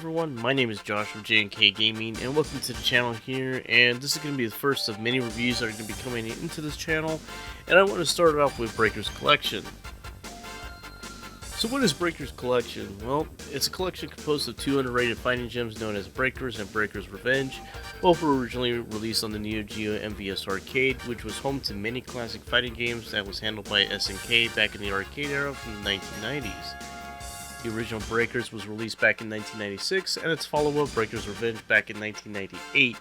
everyone, my name is Josh from J&KGaming and welcome to the channel here, and this is going to be the first of many reviews that are going to be coming into this channel, and I want to start it off with Breaker's Collection. So what is Breaker's Collection? Well, it's a collection composed of two underrated fighting gems known as Breakers and Breaker's Revenge. Both were originally released on the Neo Geo MVS Arcade, which was home to many classic fighting games that was handled by S&K back in the arcade era from the 1990s. The original Breakers was released back in 1996, and its follow-up Breaker's Revenge back in 1998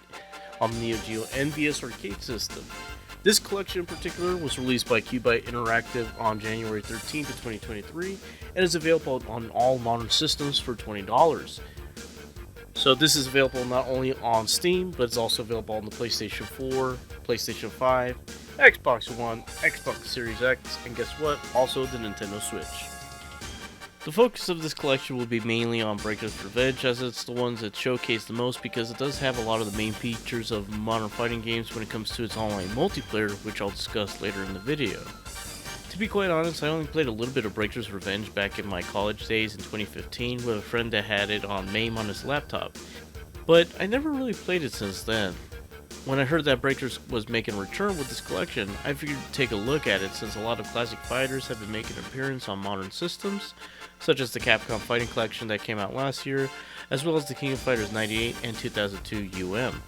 on the Neo Geo MVS Arcade system. This collection in particular was released by Cubite Interactive on January 13th of 2023 and is available on all modern systems for $20. So this is available not only on Steam, but it's also available on the PlayStation 4, PlayStation 5, Xbox One, Xbox Series X, and guess what? Also the Nintendo Switch. The focus of this collection will be mainly on Breaker's Revenge, as it's the ones that showcase the most because it does have a lot of the main features of modern fighting games when it comes to its online multiplayer, which I'll discuss later in the video. To be quite honest, I only played a little bit of Breaker's Revenge back in my college days in 2015 with a friend that had it on MAME on his laptop, but I never really played it since then. When I heard that Breakers was making a return with this collection, I figured to take a look at it since a lot of classic fighters have been making an appearance on modern systems, such as the Capcom Fighting Collection that came out last year, as well as the King of Fighters 98 and 2002 UM.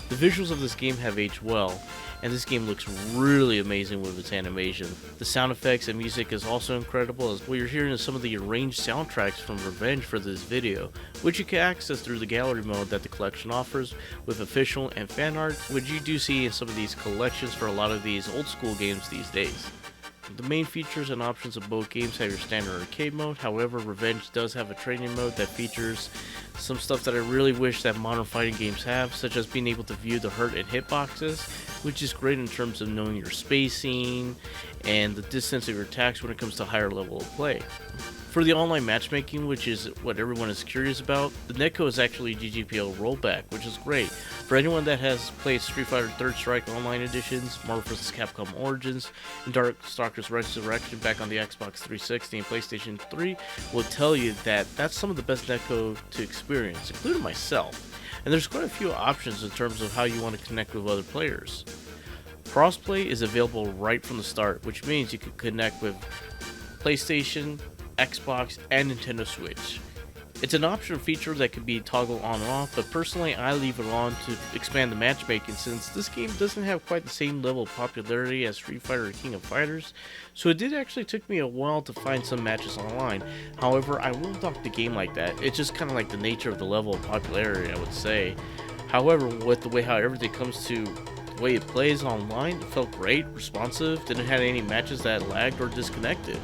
The visuals of this game have aged well, and this game looks really amazing with its animation. The sound effects and music is also incredible, as what you're hearing is some of the arranged soundtracks from Revenge for this video, which you can access through the gallery mode that the collection offers with official and fan art, which you do see in some of these collections for a lot of these old school games these days. The main features and options of both games have your standard arcade mode, however Revenge does have a training mode that features some stuff that I really wish that modern fighting games have, such as being able to view the hurt and hitboxes, which is great in terms of knowing your spacing and the distance of your attacks when it comes to higher level of play. For the online matchmaking, which is what everyone is curious about, the netcode is actually GGPL rollback, which is great. For anyone that has played Street Fighter 3rd Strike Online Editions, Marvel vs. Capcom Origins, and Darkstalkers Resurrection back on the Xbox 360 and PlayStation 3, will tell you that that's some of the best netcode to experience, including myself. And there's quite a few options in terms of how you want to connect with other players. Crossplay is available right from the start, which means you can connect with PlayStation, Xbox, and Nintendo Switch. It's an optional feature that can be toggled on and off, but personally I leave it on to expand the matchmaking since this game doesn't have quite the same level of popularity as Street Fighter or King of Fighters, so it did actually took me a while to find some matches online. However, I won't knock the game like that. It's just kind of like the nature of the level of popularity, I would say. However, with the way how everything comes to the way it plays online, it felt great, responsive, didn't have any matches that lagged or disconnected.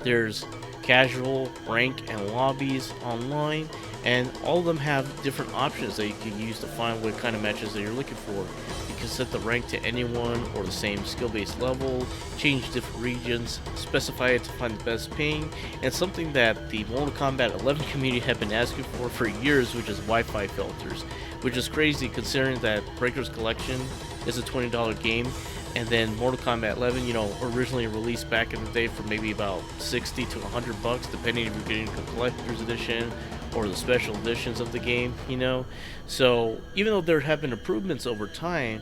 There's casual, rank, and lobbies online, and all of them have different options that you can use to find what kind of matches that you're looking for. You can set the rank to anyone or the same skill-based level, change different regions, specify it to find the best ping, and something that the Mortal Kombat 11 community have been asking for years, which is Wi-Fi filters, which is crazy considering that Breaker's Collection is a $20 game. And then Mortal Kombat 11, originally released back in the day for maybe about 60 to 100 bucks, depending if you're getting the collector's edition or the special editions of the game, So even though there have been improvements over time,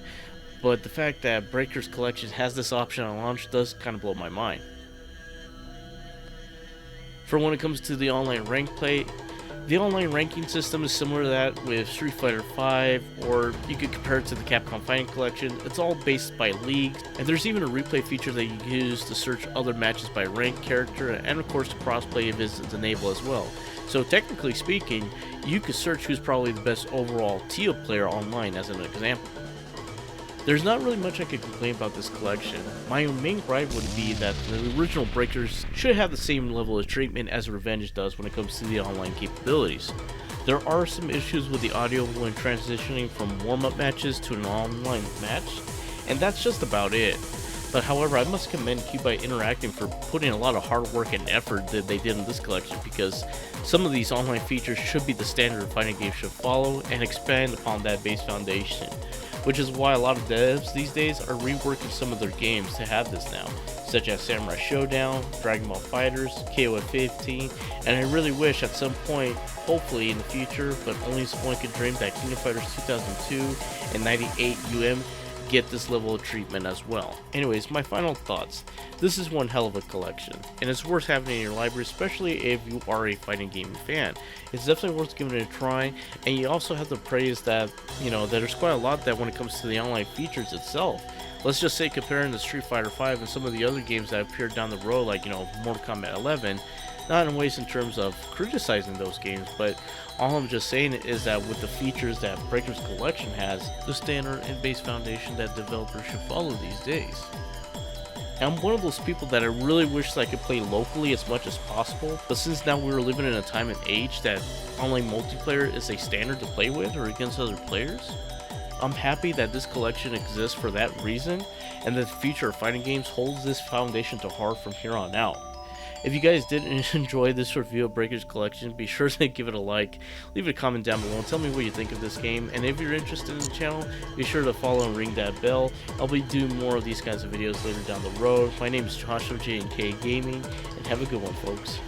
but the fact that Breaker's Collection has this option on launch does kind of blow my mind. For when it comes to the online rank play, the online ranking system is similar to that with Street Fighter V, or you could compare it to the Capcom Fighting Collection. It's all based by league, and there's even a replay feature that you can use to search other matches by rank, character, and of course the crossplay is enabled as well. So technically speaking, you could search who's probably the best overall Teal player online as an example. There's not really much I could complain about this collection. My main gripe would be that the original Breakers should have the same level of treatment as Revenge does when it comes to the online capabilities. There are some issues with the audio when transitioning from warm-up matches to an online match, and that's just about it. But however, I must commend Cubite Interacting for putting a lot of hard work and effort that they did in this collection, because some of these online features should be the standard fighting games should follow and expand upon that base foundation, which is why a lot of devs these days are reworking some of their games to have this now, such as Samurai Showdown, Dragon Ball FighterZ, KOF 15, and I really wish at some point, hopefully in the future, but only someone could dream, that King of Fighters 2002 and 98 get this level of treatment as well. Anyways, my final thoughts. This is one hell of a collection, and it's worth having in your library, especially if you are a fighting gaming fan. It's definitely worth giving it a try, and you also have to praise that, that there's quite a lot that when it comes to the online features itself. Let's just say, comparing the Street Fighter V and some of the other games that appeared down the road, like, Mortal Kombat 11, not in ways in terms of criticizing those games, but all I'm just saying is that with the features that Breaker's Collection has, the standard and base foundation that developers should follow these days. And I'm one of those people that I really wish that I could play locally as much as possible, but since now we're living in a time and age that online multiplayer is a standard to play with or against other players, I'm happy that this collection exists for that reason, and that the future of fighting games holds this foundation to heart from here on out. If you guys did enjoy this review of Breaker's Collection, be sure to give it a like, leave a comment down below, and tell me what you think of this game. And if you're interested in the channel, be sure to follow and ring that bell. I'll be doing more of these kinds of videos later down the road. My name is Josh of J&KGaming, and have a good one, folks.